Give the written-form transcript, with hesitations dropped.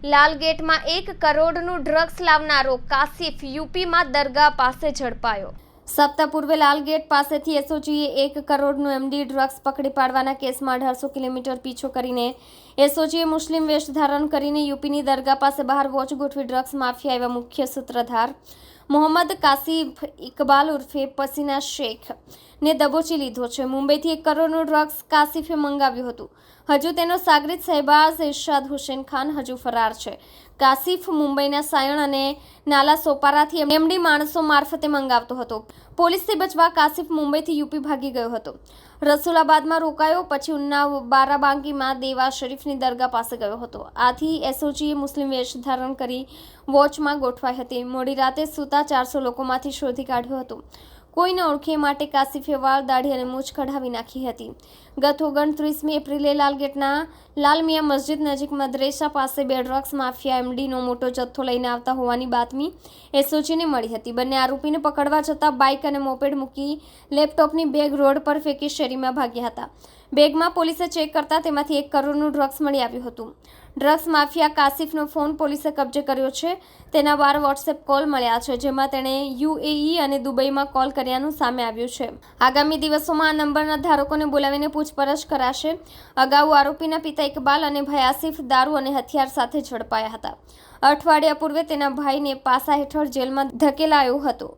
લાલગેટમાં 1 કરોડનું ડ્રગ્સ લાવનારો કાસિફ યુપીમાં દરગાહ પાસે ઝડપાયો। સપ્તાહ પૂર્વે લાલગેટ પાસેથી એસઓજીએ 1 કરોડનું એમડી ડ્રગ્સ પકડી પાડવાના કેસમાં 1800 કિલોમીટર પીછો કરીને એસઓજીએ મુસ્લિમ વેશ ધારણ કરીને યુપીની દરગાહ પાસે બહાર વોચ ગોઠવી ડ્રગ્સ માફિયા એવા મુખ્ય સૂત્રધાર મોહમ્મદ કાસિફ ઇકબાલ ઉર્ફે પસીના શેખ ને દબોચી લીધો છે। મુંબઈથી 1 કરોડનું ડ્રગ્સ કાસિફે મંગાવ્યું હતું। હજુ તેનો સાગરીત શહેબાઝ ઇરશાદ હુસેન ખાન હજુ ફરાર છે। કાસિફ મુંબઈના સાયણ અને નાલા સોપારાથી એમડી માણસો મારફતે મંગાવતો હતો। પોલીસથી બચવા કાસિફ મુંબઈથી યુપી ભાગી ગયો હતો। રસુલાબાદમાં રોકાયો, પછી ઉન્નાવ બારાબાંકીમાં દેવા શરીફની દરગાહ પાસે ગયો હતો। આથી એસઓજીએ મુસ્લિમ વેશ ધારણ કરી વોચમાં ગોઠવાઈ હતી। મોડી રાતે સૂતા 400 લોકોમાંથી શોધી કાઢ્યો હતો। કોઈને ઓળખે માટે કાસિફે વાળ, દાઢી અને મૂછ કઢાવી નાખી હતી। ગત 29મી એપ્રિલે લાલગેટના લાલમિયા મસ્જિદ નજીક મદ્રેસા પાસે 2 ડ્રગ્સ માફિયા એમડીનો મોટો જથ્થો લઈને આવતા હોવાની બાતમી એસઓજીને મળી હતી। બંને આરોપીને પકડવા જતાં બાઇક અને મોપેડ મૂકી લેપટોપની બેગ રોડ પર ફેંકી શેરીમાં ભાગ્યા હતા। બેગમાં પોલીસે ચેક કરતા તેમાંથી 1 કરોડનું ડ્રગ્સ મળી આવ્યું હતું। ડ્રગ્સ માફિયા કાસિફનો ફોન પોલીસે કબજે કર્યો છે। તેના 12 વોટ્સએપ કોલ મળ્યા છે, જેમાં તેણે યુએઈ અને દુબઈમાં કોલ કર્યાનું સામે આવ્યું છે। આગામી દિવસોમાં આ નંબરના ધારકોને બોલાવીને પૂછપરછ કરાશે। અગાઉ આરોપીના પિતા ઇકબાલ અને ભાઈ આસિફ દારૂ અને હથિયાર સાથે ઝડપાયા હતા। અઠવાડિયા પૂર્વે તેના ભાઈને પાસા હેઠળ જેલમાં ધકેલાયો હતો।